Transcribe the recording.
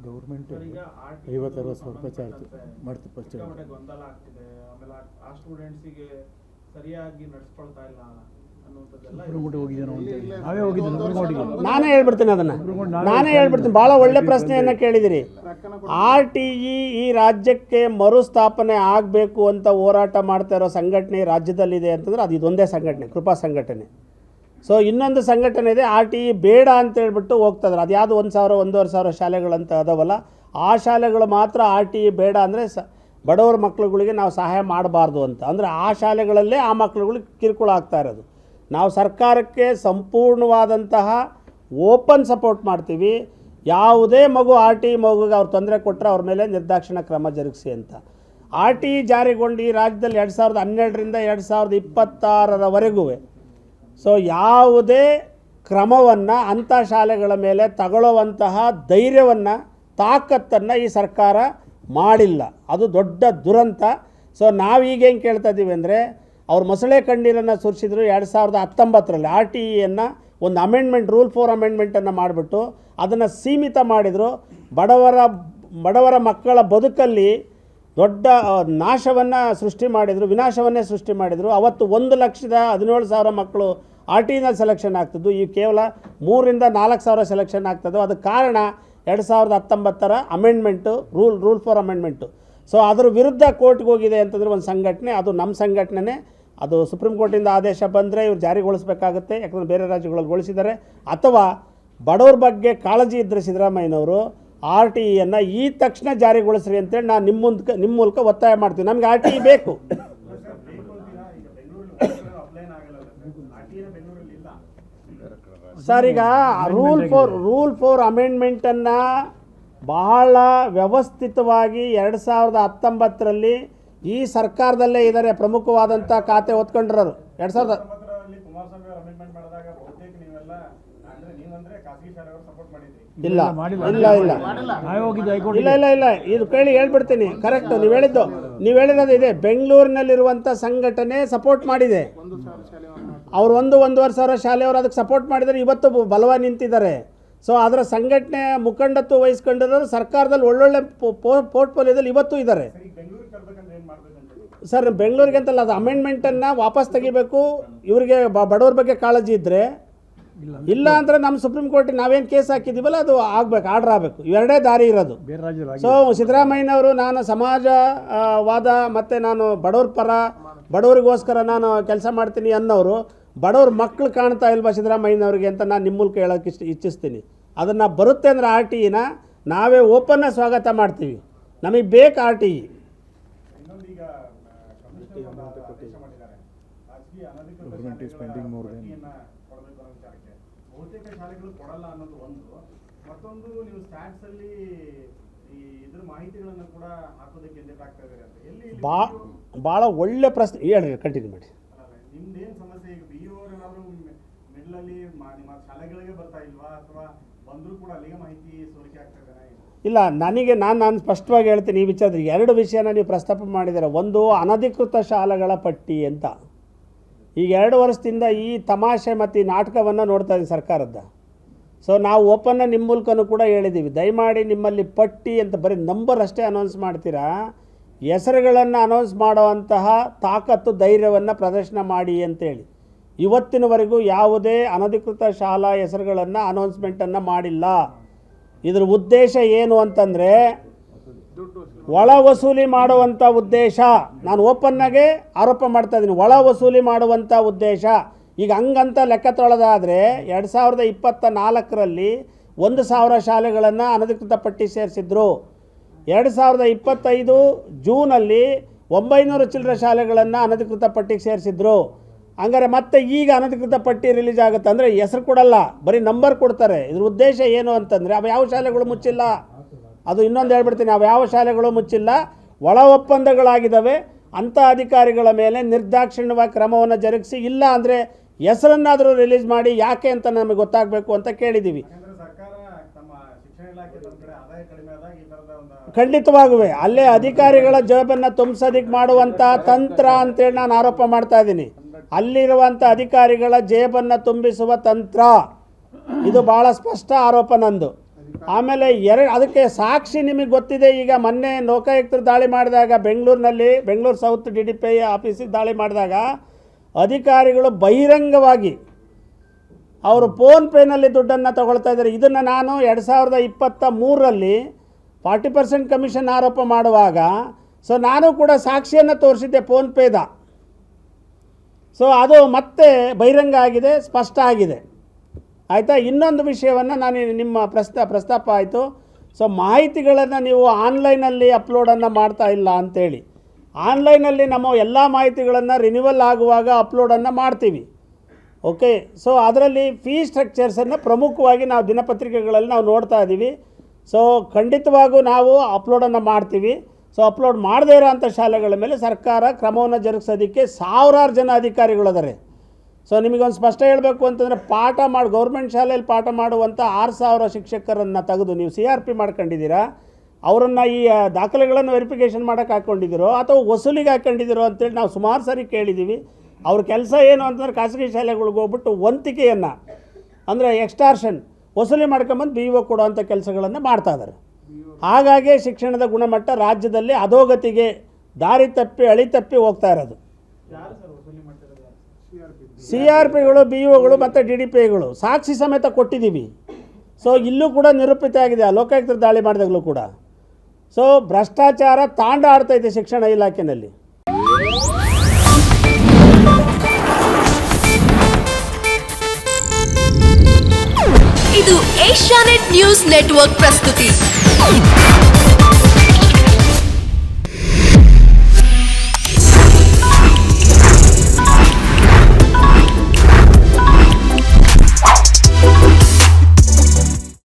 Government 50-60 ರೂಪಾಯಿ charge ಮಾಡ್ತೀವಿ first. ಗೊಂದಲ ಆಗ್ತಿದೆ, ಆಮೇಲೆ ಆ ಸ್ಟೂಡೆಂಟ್ಸಿಗೆ ಸರಿಯಾಗಿ ನಡ್ಸ್ಕೊಳ್ತಾ ಇಲ್ಲ ನಾನೇ ಹೇಳ್ಬಿಡ್ತೀನಿ. ಭಾಳ ಒಳ್ಳೆ ಪ್ರಶ್ನೆಯನ್ನು ಕೇಳಿದಿರಿ. RTE ಈ ರಾಜ್ಯಕ್ಕೆ ಮರುಸ್ಥಾಪನೆ ಆಗಬೇಕು ಅಂತ ಹೋರಾಟ ಮಾಡ್ತಾ ಇರೋ ಸಂಘಟನೆ ರಾಜ್ಯದಲ್ಲಿದೆ ಅಂತಂದ್ರೆ ಅದು ಇದೊಂದೇ ಸಂಘಟನೆ, ಕೃಪಾ ಸಂಘಟನೆ. ಸೊ ಇನ್ನೊಂದು ಸಂಘಟನೆ ಇದೆ RTE ಬೇಡ ಅಂತ ಹೇಳ್ಬಿಟ್ಟು ಹೋಗ್ತಾಯಿದ್ರು. ಅದು ಯಾವುದು 1,000-1,500 ಶಾಲೆಗಳಂತ ಅದಾವಲ್ಲ, ಆ ಶಾಲೆಗಳು ಮಾತ್ರ RTE ಬೇಡ ಅಂದರೆ ಬಡವರ ಮಕ್ಕಳುಗಳಿಗೆ ನಾವು ಸಹಾಯ ಮಾಡಬಾರ್ದು ಅಂತ. ಅಂದರೆ ಆ ಶಾಲೆಗಳಲ್ಲೇ ಆ ಮಕ್ಕಳುಗಳಿಗೆ ಕಿರುಕುಳ ಆಗ್ತಾ ಇರೋದು. ನಾವು ಸರ್ಕಾರಕ್ಕೆ ಸಂಪೂರ್ಣವಾದಂತಹ ಓಪನ್ ಸಪೋರ್ಟ್ ಮಾಡ್ತೀವಿ. ಯಾವುದೇ ಮಗು RTE ಮಗುಗೆ ಅವ್ರು ತೊಂದರೆ ಕೊಟ್ಟರೆ ಅವ್ರ ಮೇಲೆ ನಿರ್ದಾಕ್ಷಿಣ್ಯ ಕ್ರಮ ಜರುಗಿಸಿ ಅಂತ. RTE ಜಾರಿಗೊಂಡು ಈ ರಾಜ್ಯದಲ್ಲಿ 2012ರಿಂದ 2026ರವರೆಗೂ ಸೊ ಯಾವುದೇ ಕ್ರಮವನ್ನು ಅಂಥ ಶಾಲೆಗಳ ಮೇಲೆ ತಗೊಳ್ಳುವಂತಹ ಧೈರ್ಯವನ್ನು, ತಾಕತ್ತನ್ನು ಈ ಸರ್ಕಾರ ಮಾಡಿಲ್ಲ. ಅದು ದೊಡ್ಡ ದುರಂತ. ಸೊ ನಾವೀಗೇನು ಕೇಳ್ತಾ ಇದ್ದೀವಿ ಅಂದರೆ, ಅವ್ರು ಮೊಸಳೆ ಕಣ್ಣೀರನ್ನು ಸುರಿಸಿದ್ರು 2019ರಲ್ಲಿ. RTEಯನ್ನು ಒಂದು ಅಮೆಂಡ್ಮೆಂಟ್, ರೂಲ್ 4 ಅಮೆಂಡ್ಮೆಂಟನ್ನು ಮಾಡಿಬಿಟ್ಟು ಅದನ್ನು ಸೀಮಿತ ಮಾಡಿದರು. ಬಡವರ ಮಕ್ಕಳ ಬದುಕಲ್ಲಿ ದೊಡ್ಡ ನಾಶವನ್ನು ಸೃಷ್ಟಿ ಮಾಡಿದರು, ವಿನಾಶವನ್ನೇ ಸೃಷ್ಟಿ ಮಾಡಿದರು. ಅವತ್ತು 1,17,000 ಮಕ್ಕಳು RTEನಲ್ಲಿ ಸೆಲೆಕ್ಷನ್ ಆಗ್ತಿದ್ದು, ಈ ಕೇವಲ 3,000-4,000 ಸೆಲೆಕ್ಷನ್ ಆಗ್ತದೆ. ಅದಕ್ಕೆ ಕಾರಣ 2019ರ ಅಮೆಂಡ್ಮೆಂಟು, ರೂಲ್ 4 ಅಮೆಂಡ್ಮೆಂಟು. ಸೊ ಅದರ ವಿರುದ್ಧ ಕೋರ್ಟ್ಗೆ ಹೋಗಿದೆ ಅಂತಂದರೆ ಒಂದು ಸಂಘಟನೆ, ಅದು ನಮ್ಮ ಸಂಘಟನೆ. ಅದು ಸುಪ್ರೀಂ ಕೋರ್ಟಿಂದ ಆದೇಶ ಬಂದರೆ ಇವ್ರು ಜಾರಿಗೊಳಿಸಬೇಕಾಗುತ್ತೆ, ಯಾಕಂದರೆ ಬೇರೆ ರಾಜ್ಯಗಳಲ್ಲಿ ಗೊಳಿಸಿದ್ದಾರೆ. ಅಥವಾ ಬಡವ್ರ ಬಗ್ಗೆ ಕಾಳಜಿ ಇದ್ದರೆ ಸಿದ್ದರಾಮಯ್ಯನವರು RTEಯನ್ನು ಈ ತಕ್ಷಣ ಜಾರಿಗೊಳಿಸ್ರಿ ಅಂತೇಳಿ ನಾನು ನಿಮ್ಮ ಮೂಲಕ ಒತ್ತಾಯ ಮಾಡ್ತೀನಿ. ನಮಗೆ RTE ಬೇಕು. ಸರ್, ಈಗ ರೂಲ್ 4 ಅಮೆಂಡ್ಮೆಂಟನ್ನು ಬಹಳ ವ್ಯವಸ್ಥಿತವಾಗಿ 2019ರಲ್ಲಿ ಈ ಸರ್ಕಾರದಲ್ಲೇ ಇದ್ದಾರೆ. ಪ್ರಮುಖವಾದಂಥ ಖಾತೆ ಹೊತ್ಕೊಂಡಿರೋರು 2000 ಇಲ್ಲ ಇದು ಕೇಳಿ ಹೇಳ್ಬಿಡ್ತೀನಿ. ಕರೆಕ್ಟು, ನೀವು ಹೇಳಿರೋದು ಇದೆ. ಬೆಂಗಳೂರಿನಲ್ಲಿರುವಂಥ ಸಂಘಟನೆ ಸಪೋರ್ಟ್ ಮಾಡಿದೆ. ಅವರು 1-1.5 ಶಾಲೆಯವರು ಅದಕ್ಕೆ ಸಪೋರ್ಟ್ ಮಾಡಿದರೆ ಇವತ್ತು ಬಲವಾಗಿ ನಿಂತಿದ್ದಾರೆ. ಸೊ ಅದರ ಸಂಘಟನೆ ಮುಖಂಡತ್ವ ವಹಿಸ್ಕೊಂಡಿರೋರು ಸರ್ಕಾರದಲ್ಲಿ ಒಳ್ಳೊಳ್ಳೆ ಪೋರ್ಟ್ಫೋಲಿಯೋದಲ್ಲಿ ಇವತ್ತೂ ಇದ್ದಾರೆ. ಸರ್, ಬೆಂಗಳೂರಿಗೆ ಅಂತಲ್ಲ, ಅದು ಅಮೆಂಡ್ಮೆಂಟನ್ನು ವಾಪಸ್ ತೆಗಿಬೇಕು. ಇವರಿಗೆ ಬಡವ್ರ ಬಗ್ಗೆ ಕಾಳಜಿ ಇದ್ದರೆ, ಇಲ್ಲ ಅಂದರೆ ನಮ್ಮ ಸುಪ್ರೀಂ ಕೋರ್ಟಿಗೆ ನಾವೇನು ಕೇಸ್ ಹಾಕಿದ್ದೀವಲ್ಲ ಅದು ಆಗಬೇಕು, ಆರ್ಡರ್ ಆಗಬೇಕು. ಇವೆರಡೇ ದಾರಿ ಇರೋದು. ಸೊ ಸಿದ್ದರಾಮಯ್ಯನವರು ನಾನು ಸಮಾಜವಾದ ಮತ್ತು ನಾನು ಬಡವ್ರ ಪರ, ಬಡವರಿಗೋಸ್ಕರ ನಾನು ಕೆಲಸ ಮಾಡ್ತೀನಿ ಅನ್ನೋರು, ಬಡವ್ರ ಮಕ್ಕಳು ಕಾಣ್ತಾ ಇಲ್ವಾ ಸಿದ್ದರಾಮಯ್ಯನವ್ರಿಗೆ ಅಂತ ನಾನು ನಿಮ್ಮ ಮೂಲಕ ಹೇಳೋಕ್ಕೆ ಇಚ್ಛಿಸ್ತೀನಿ. ಅದನ್ನು ಬರುತ್ತೆ ಅಂದರೆ RTEನ ನಾವೇ ಓಪನ್ನ ಸ್ವಾಗತ ಮಾಡ್ತೀವಿ. ನಮಗೆ ಬೇಕು RTE. ಬಹುತೇಕ ಶಾಲೆಗಳು ಕೊಡಲ್ಲ ಅನ್ನೋದು ಒಂದು. ಮತ್ತೊಂದು, ನೀವು ಸ್ಟ್ಯಾಟ್ಸ್ ಅಲ್ಲಿ ಈ ಇದ್ರ ಮಾಹಿತಿಗಳನ್ನು ಕೂಡ ಹಾಕೋದಕ್ಕೆ ಎದ್ದೆಟಾಗ್ತಾ ಇದ್ದಾರೆ ಅಂತ. ಎಲ್ಲಿ ಭಾಳ ಒಳ್ಳೆ ಪ್ರಶ್ನೆ ಹೇಳ್ರಿ, ಕಂಟಿನ್ಯೂ ಮಾಡಿ. ನಿಮ್ದೇನು ಸಮಸ್ಯೆ? ಈಗ BO ಏನಾದರೂ ಮಿಡ್ಲಲ್ಲಿ ನಿಮ್ಮ ಶಾಲೆಗಳಿಗೆ ಬರ್ತಾ ಇಲ್ವಾ, ಅಥವಾ ಬಂದರೂ ಕೂಡ ಅಲ್ಲಿಗೆ ಮಾಹಿತಿ ಸೋರಿಕೆ ಆಗ್ತಾ ಇದ್ದಾರೆ? ಇಲ್ಲ, ನಾನು ಸ್ಪಷ್ಟವಾಗಿ ಹೇಳ್ತೀನಿ ಈ ವಿಚಾರದಲ್ಲಿ. 2 ವಿಷಯನ ನೀವು ಪ್ರಸ್ತಾಪ ಮಾಡಿದ್ದಾರೆ. ಒಂದು, ಅನಧಿಕೃತ ಶಾಲೆಗಳ ಪಟ್ಟಿ ಅಂತ. ಈಗ 2 ವರ್ಷದಿಂದ ಈ ತಮಾಷೆ ಮತ್ತು ಈ ನಾಟಕವನ್ನು ನೋಡ್ತಾ ಇದ್ದೀವಿ ಸರ್ಕಾರದ. ಸೊ ನಾವು ಓಪನ್ನ ನಿಮ್ಮ ಮೂಲಕನೂ ಕೂಡ ಹೇಳಿದ್ದೀವಿ, ದಯಮಾಡಿ ನಿಮ್ಮಲ್ಲಿ ಪಟ್ಟಿ ಅಂತ ಬರೀ ನಂಬರ್ ಅಷ್ಟೇ ಅನೌನ್ಸ್ ಮಾಡ್ತೀರಾ, ಹೆಸರುಗಳನ್ನು ಅನೌನ್ಸ್ ಮಾಡುವಂತಹ ತಾಕತ್ತು, ಧೈರ್ಯವನ್ನು ಪ್ರದರ್ಶನ ಮಾಡಿ ಅಂತೇಳಿ. ಇವತ್ತಿನವರೆಗೂ ಯಾವುದೇ ಅನಧಿಕೃತ ಶಾಲಾ ಹೆಸರುಗಳನ್ನು ಅನೌನ್ಸ್ಮೆಂಟನ್ನು ಮಾಡಿಲ್ಲ. ಇದರ ಉದ್ದೇಶ ಏನು ಅಂತಂದರೆ ಒಳ ವಸೂಲಿ ಮಾಡುವಂಥ ಉದ್ದೇಶ. ನಾನು ಓಪನ್ನಾಗೆ ಆರೋಪ ಮಾಡ್ತಾ ಇದ್ದೀನಿ, ಒಳ ವಸೂಲಿ ಮಾಡುವಂಥ ಉದ್ದೇಶ. ಈಗ ಹಂಗಂತ ಲೆಕ್ಕ ತೊಳೆದಾದರೆ 2024ರಲ್ಲಿ 1,000 ಶಾಲೆಗಳನ್ನು ಅನಧಿಕೃತ ಪಟ್ಟಿ ಸೇರಿಸಿದ್ರು. 2025 ಜೂನಲ್ಲಿ 900 ಚಿಲ್ಲರೆ ಶಾಲೆಗಳನ್ನು ಅನಧಿಕೃತ ಪಟ್ಟಿಗೆ ಸೇರಿಸಿದ್ರು. ಹಂಗಾರೆ ಮತ್ತೆ ಈಗ ಅನಧಿಕೃತ ಪಟ್ಟಿ ರಿಲೀಸ್ ಆಗುತ್ತೆ ಅಂದರೆ ಹೆಸರು ಕೊಡಲ್ಲ, ಬರೀ ನಂಬರ್ ಕೊಡ್ತಾರೆ. ಇದ್ರ ಉದ್ದೇಶ ಏನು ಅಂತಂದರೆ ಅವು ಯಾವ ಶಾಲೆಗಳು ಮುಚ್ಚಿಲ್ಲ. ಅದು ಇನ್ನೊಂದು ಹೇಳ್ಬಿಡ್ತೀನಿ, ಅವು ಯಾವ ಶಾಲೆಗಳು ಮುಚ್ಚಿಲ್ಲ, ಒಳ ಒಪ್ಪಂದಗಳಾಗಿದ್ದಾವೆ. ಅಂಥ ಅಧಿಕಾರಿಗಳ ಮೇಲೆ ನಿರ್ದಾಕ್ಷಿಣ್ಯವಾಗಿ ಕ್ರಮವನ್ನು ಜರುಗಿಸಿ, ಇಲ್ಲ ಅಂದರೆ ಹೆಸರನ್ನಾದರೂ ರಿಲೀಸ್ ಮಾಡಿ, ಯಾಕೆ ಅಂತ ನಮಗೆ ಗೊತ್ತಾಗಬೇಕು ಅಂತ ಕೇಳಿದ್ದೀವಿ. ಖಂಡಿತವಾಗುವೆ ಅಲ್ಲೇ ಅಧಿಕಾರಿಗಳ ಜವಾಬನ್ನು ತುಂಬಿಸೋದಕ್ಕೆ ಮಾಡುವಂಥ ತಂತ್ರ ಅಂತೇಳಿ ನಾನು ಆರೋಪ ಮಾಡ್ತಾ ಇದ್ದೀನಿ. ಅಲ್ಲಿರುವಂಥ ಅಧಿಕಾರಿಗಳ ಜೇಬನ್ನು ತುಂಬಿಸುವ ತಂತ್ರ, ಇದು ಭಾಳ ಸ್ಪಷ್ಟ ಆರೋಪ ನಂದು. ಆಮೇಲೆ ಅದಕ್ಕೆ ಸಾಕ್ಷಿ ನಿಮಗೆ ಗೊತ್ತಿದೆ. ಈಗ ಮೊನ್ನೆ ಲೋಕಾಯುಕ್ತರು ದಾಳಿ ಮಾಡಿದಾಗ ಬೆಂಗಳೂರು ಸೌತ್ DDPI ಆಫೀಸಿಗೆ ದಾಳಿ ಮಾಡಿದಾಗ ಅಧಿಕಾರಿಗಳು ಬಹಿರಂಗವಾಗಿ ಅವರು ಫೋನ್ಪೇನಲ್ಲಿ ದುಡ್ಡನ್ನು ತಗೊಳ್ತಾ ಇದ್ದಾರೆ. ಇದನ್ನು ನಾನು 2023ರಲ್ಲಿ 40% ಕಮಿಷನ್ ಆರೋಪ ಮಾಡುವಾಗ ಸೊ ನಾನು ಕೂಡ ಸಾಕ್ಷಿಯನ್ನು ತೋರಿಸಿದ್ದೆ ಫೋನ್ಪೇದ. ಸೊ ಅದು ಮತ್ತೆ ಬಹಿರಂಗ ಆಗಿದೆ, ಸ್ಪಷ್ಟ ಆಗಿದೆ. ಆಯಿತಾ. ಇನ್ನೊಂದು ವಿಷಯವನ್ನು ನಾನು ನಿಮ್ಮ ಪ್ರಸ್ತಾಪ ಆಯಿತು. ಸೊ ಮಾಹಿತಿಗಳನ್ನು ನೀವು ಆನ್ಲೈನಲ್ಲಿ ಅಪ್ಲೋಡನ್ನು ಮಾಡ್ತಾ ಇಲ್ಲ ಅಂಥೇಳಿ. ಆನ್ಲೈನಲ್ಲಿ ನಮ್ಮ ಎಲ್ಲ ಮಾಹಿತಿಗಳನ್ನು ರಿನ್ಯೂವಲ್ ಆಗುವಾಗ ಅಪ್ಲೋಡನ್ನು ಮಾಡ್ತೀವಿ. ಓಕೆ. ಸೊ ಅದರಲ್ಲಿ ಫೀ ಸ್ಟ್ರಕ್ಚರ್ಸನ್ನು ಪ್ರಮುಖವಾಗಿ ನಾವು ದಿನಪತ್ರಿಕೆಗಳಲ್ಲಿ ನಾವು ನೋಡ್ತಾ ಇದ್ದೀವಿ. ಸೊ ಖಂಡಿತವಾಗೂ ನಾವು ಅಪ್ಲೋಡನ್ನು ಮಾಡ್ತೀವಿ. ಸೊ ಅಪ್ಲೋಡ್ ಮಾಡದೇ ಇರೋಂಥ ಶಾಲೆಗಳ ಮೇಲೆ ಸರ್ಕಾರ ಕ್ರಮವನ್ನು ಜರುಗಿಸೋದಕ್ಕೆ ಸಾವಿರಾರು ಜನ ಅಧಿಕಾರಿಗಳಿದ್ದಾರೆ. ಸೊ ನಿಮಗೊಂದು ಸ್ಪಷ್ಟ ಹೇಳಬೇಕು ಅಂತಂದರೆ ಗೌರ್ಮೆಂಟ್ ಶಾಲೆಯಲ್ಲಿ ಪಾಠ ಮಾಡುವಂಥ 6,000 ಶಿಕ್ಷಕರನ್ನು ತೆಗೆದು ನೀವು CRP ಮಾಡ್ಕೊಂಡಿದ್ದೀರಾ, ಅವರನ್ನು ಈ ದಾಖಲೆಗಳನ್ನು ವೆರಿಫಿಕೇಷನ್ ಮಾಡೋಕ್ಕೆ ಹಾಕ್ಕೊಂಡಿದ್ದೀರೋ ಅಥವಾ ವಸೂಲಿಗೆ ಹಾಕ್ಕೊಂಡಿದ್ದೀರೋ ಅಂತೇಳಿ ನಾವು ಸುಮಾರು ಸಾರಿ ಕೇಳಿದ್ದೀವಿ. ಅವ್ರ ಕೆಲಸ ಏನು ಅಂತಂದರೆ ಖಾಸಗಿ ಶಾಲೆಗಳಿಗೆ ಹೋಗ್ಬಿಟ್ಟು ವಂತಿಕೆಯನ್ನು ಅಂದರೆ ಎಕ್ಸ್ಟಾರ್ಷನ್ ವಸೂಲಿ ಮಾಡ್ಕೊಂಬಂದು BO ಕೊಡುವಂಥ ಕೆಲಸಗಳನ್ನು ಮಾಡ್ತಾ ಇದ್ದಾರೆ. ಹಾಗಾಗಿ ಶಿಕ್ಷಣದ ಗುಣಮಟ್ಟ ರಾಜ್ಯದಲ್ಲಿ ಅಧೋಗತಿಗೆ ದಾರಿ ತಪ್ಪಿ ಅಳಿತಪ್ಪಿ ಹೋಗ್ತಾ ಇರೋದು. CRPಗಳು BOಗಳು ಮತ್ತು DDPIಗಳು ಸಾಕ್ಷಿ ಸಮೇತ ಕೊಟ್ಟಿದ್ದೀವಿ. ಸೊ ಇಲ್ಲೂ ಕೂಡ ನಿರೂಪಿತ ಆಗಿದೆ ಲೋಕಾಯುಕ್ತರು ದಾಳಿ ಮಾಡಿದಾಗಲೂ ಕೂಡ. ಸೊ ಭ್ರಷ್ಟಾಚಾರ ತಾಂಡ ಆಡ್ತೈತೆ ಶಿಕ್ಷಣ ಇಲಾಖೆಯಲ್ಲಿ. ಇದು ಏಷ್ಯಾನೆಟ್ ನ್ಯೂಸ್ ನೆಟ್ವರ್ಕ್ ಪ್ರಸ್ತುತಿ.